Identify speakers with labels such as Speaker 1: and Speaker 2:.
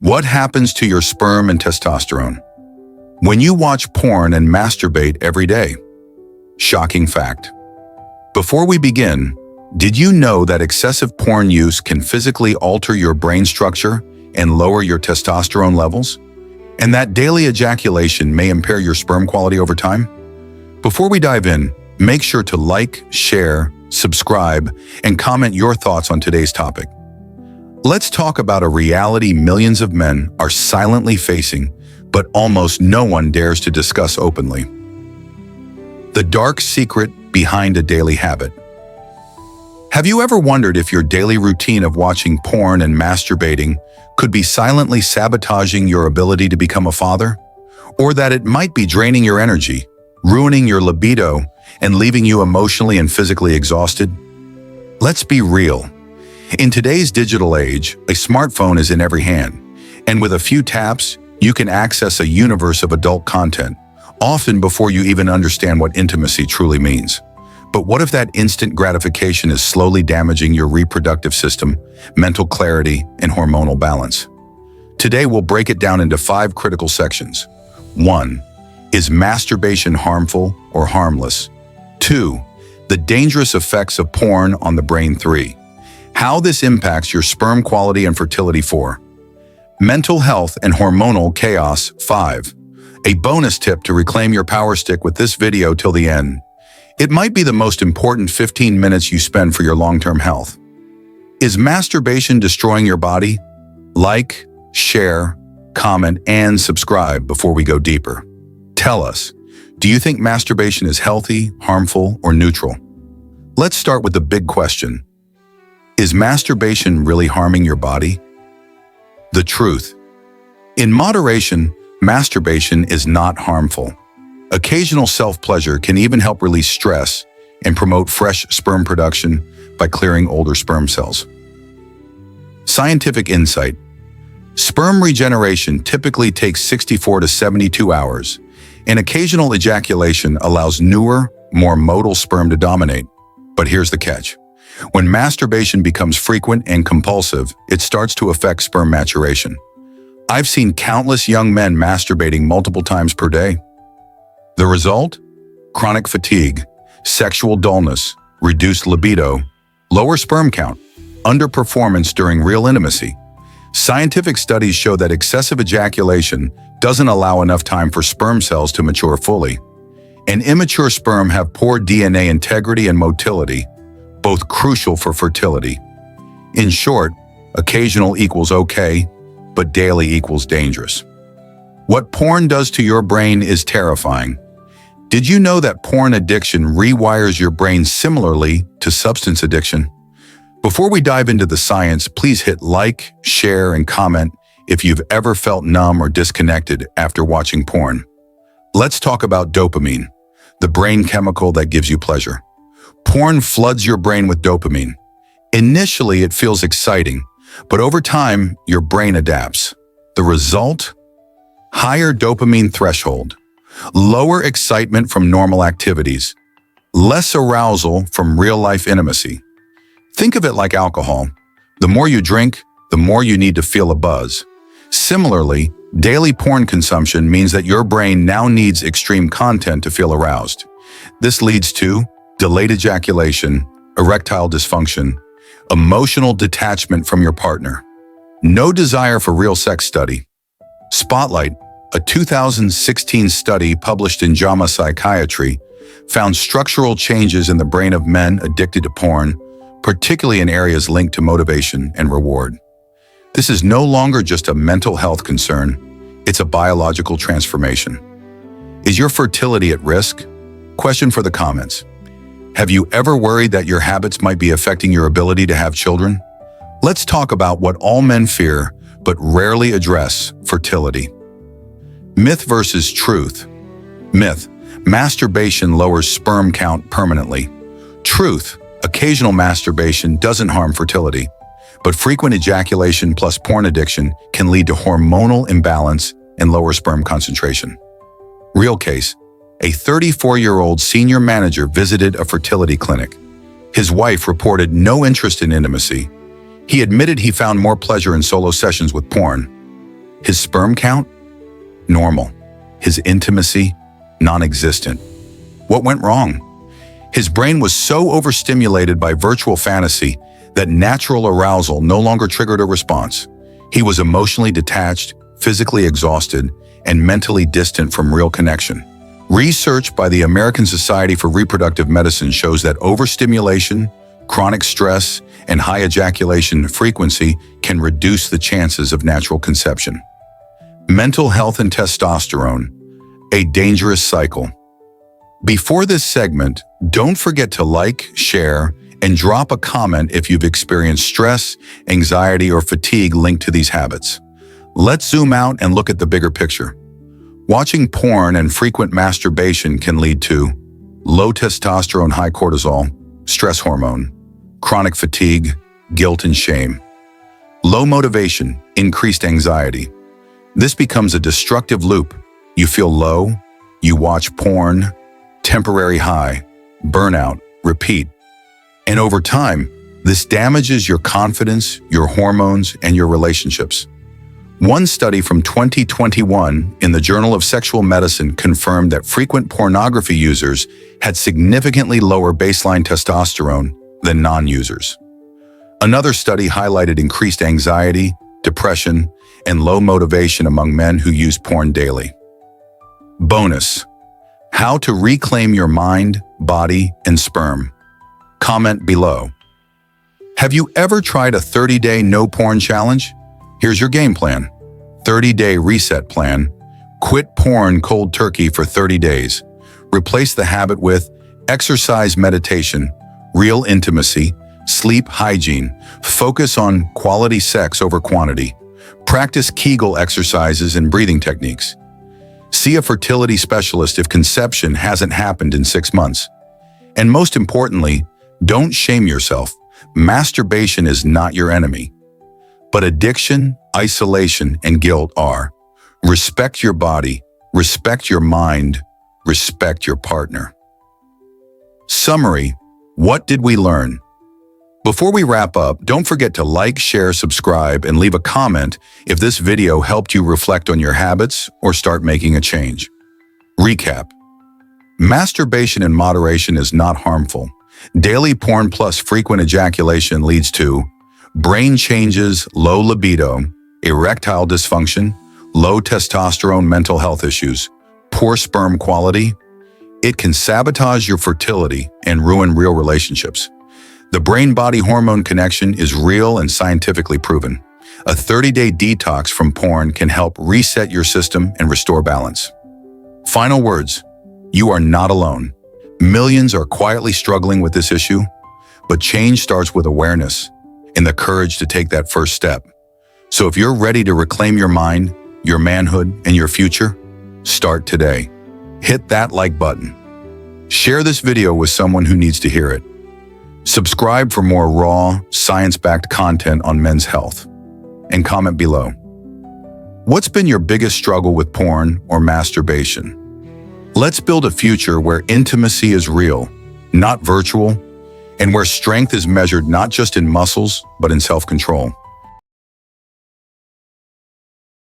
Speaker 1: What happens to your sperm and testosterone when you watch porn and masturbate every day? Shocking fact. Before we begin, did you know that excessive porn use can physically alter your brain structure and lower your testosterone levels? And that daily ejaculation may impair your sperm quality over time? Before we dive in, make sure to like, share, subscribe, and comment your thoughts on today's topic. Let's talk about a reality millions of men are silently facing, but almost no one dares to discuss openly. The dark secret behind a daily habit. Have you ever wondered if your daily routine of watching porn and masturbating could be silently sabotaging your ability to become a father? Or that it might be draining your energy, ruining your libido, and leaving you emotionally and physically exhausted? Let's be real. In today's digital age, a smartphone is in every hand, and with a few taps, you can access a universe of adult content, often before you even understand what intimacy truly means. But what if that instant gratification is slowly damaging your reproductive system, mental clarity, and hormonal balance? Today, we'll break it down into 5 critical sections. 1. Is masturbation harmful or harmless? 2. The dangerous effects of porn on the brain. 3. How this impacts your sperm quality and fertility. 4. Mental health and hormonal chaos. 5. A bonus tip to reclaim your power stick with this video till the end. It might be the most important 15 minutes you spend for your long-term health. Is masturbation destroying your body? Like, share, comment, and subscribe before we go deeper. Tell us, do you think masturbation is healthy, harmful, or neutral? Let's start with the big question. Is masturbation really harming your body? The truth. In moderation, masturbation is not harmful. Occasional self-pleasure can even help release stress and promote fresh sperm production by clearing older sperm cells. Scientific insight. Sperm regeneration typically takes 64 to 72 hours, and occasional ejaculation allows newer, more motile sperm to dominate. But here's the catch. When masturbation becomes frequent and compulsive, it starts to affect sperm maturation. I've seen countless young men masturbating multiple times per day. The result? Chronic fatigue, sexual dullness, reduced libido, lower sperm count, underperformance during real intimacy. Scientific studies show that excessive ejaculation doesn't allow enough time for sperm cells to mature fully. And immature sperm have poor DNA integrity and motility, both crucial for fertility. In short, occasional equals okay, but daily equals dangerous. What porn does to your brain is terrifying. Did you know that porn addiction rewires your brain similarly to substance addiction? Before we dive into the science, please hit like, share, and comment if you've ever felt numb or disconnected after watching porn. Let's talk about dopamine, the brain chemical that gives you pleasure. Porn floods your brain with dopamine. Initially, it feels exciting, but over time, your brain adapts. The result? Higher dopamine threshold, lower excitement from normal activities, less arousal from real-life intimacy. Think of it like alcohol. The more you drink, the more you need to feel a buzz. Similarly, daily porn consumption means that your brain now needs extreme content to feel aroused. This leads to delayed ejaculation, erectile dysfunction, emotional detachment from your partner, no desire for real sex. Study. Spotlight, a 2016 study published in JAMA Psychiatry, found structural changes in the brain of men addicted to porn, particularly in areas linked to motivation and reward. This is no longer just a mental health concern, it's a biological transformation. Is your fertility at risk? Question for the comments. Have you ever worried that your habits might be affecting your ability to have children? Let's talk about what all men fear, but rarely address: fertility. Myth versus truth. Myth: masturbation lowers sperm count permanently. Truth: occasional masturbation doesn't harm fertility, but frequent ejaculation plus porn addiction can lead to hormonal imbalance and lower sperm concentration. Real case: a 34-year-old senior manager visited a fertility clinic. His wife reported no interest in intimacy. He admitted he found more pleasure in solo sessions with porn. His sperm count? Normal. His intimacy? Non-existent. What went wrong? His brain was so overstimulated by virtual fantasy that natural arousal no longer triggered a response. He was emotionally detached, physically exhausted, and mentally distant from real connection. Research by the American Society for Reproductive Medicine shows that overstimulation, chronic stress, and high ejaculation frequency can reduce the chances of natural conception. Mental health and testosterone, a dangerous cycle. Before this segment, don't forget to like, share, and drop a comment if you've experienced stress, anxiety, or fatigue linked to these habits. Let's zoom out and look at the bigger picture. Watching porn and frequent masturbation can lead to low testosterone, high cortisol, stress hormone, chronic fatigue, guilt and shame. Low motivation, increased anxiety. This becomes a destructive loop. You feel low, you watch porn, temporary high, burnout, repeat. And over time, this damages your confidence, your hormones, and your relationships. One study from 2021 in the Journal of Sexual Medicine confirmed that frequent pornography users had significantly lower baseline testosterone than non-users. Another study highlighted increased anxiety, depression, and low motivation among men who use porn daily. Bonus: how to reclaim your mind, body, and sperm. Comment below. Have you ever tried a 30-day no porn challenge? Here's your game plan. 30-day reset plan. Quit porn cold turkey for 30 days. Replace the habit with exercise, meditation, real intimacy, sleep hygiene. Focus on quality sex over quantity. Practice Kegel exercises and breathing techniques. See a fertility specialist if conception hasn't happened in 6 months. And most importantly, don't shame yourself. Masturbation is not your enemy. But addiction, isolation, and guilt are. Respect your body, respect your mind, respect your partner. Summary: what did we learn? Before we wrap up, don't forget to like, share, subscribe, and leave a comment if this video helped you reflect on your habits or start making a change. Recap: masturbation in moderation is not harmful. Daily porn plus frequent ejaculation leads to brain changes, low libido, erectile dysfunction, low testosterone, mental health issues, poor sperm quality. It can sabotage your fertility and ruin real relationships. The brain-body hormone connection is real and scientifically proven. A 30-day detox from porn can help reset your system and restore balance. Final words: you are not alone. Millions are quietly struggling with this issue, but change starts with awareness and the courage to take that first step. So if you're ready to reclaim your mind, your manhood, and your future, start today. Hit that like button. Share this video with someone who needs to hear it. Subscribe for more raw, science-backed content on men's health. And comment below. What's been your biggest struggle with porn or masturbation? Let's build a future where intimacy is real, not virtual, and where strength is measured not just in muscles, but in self-control.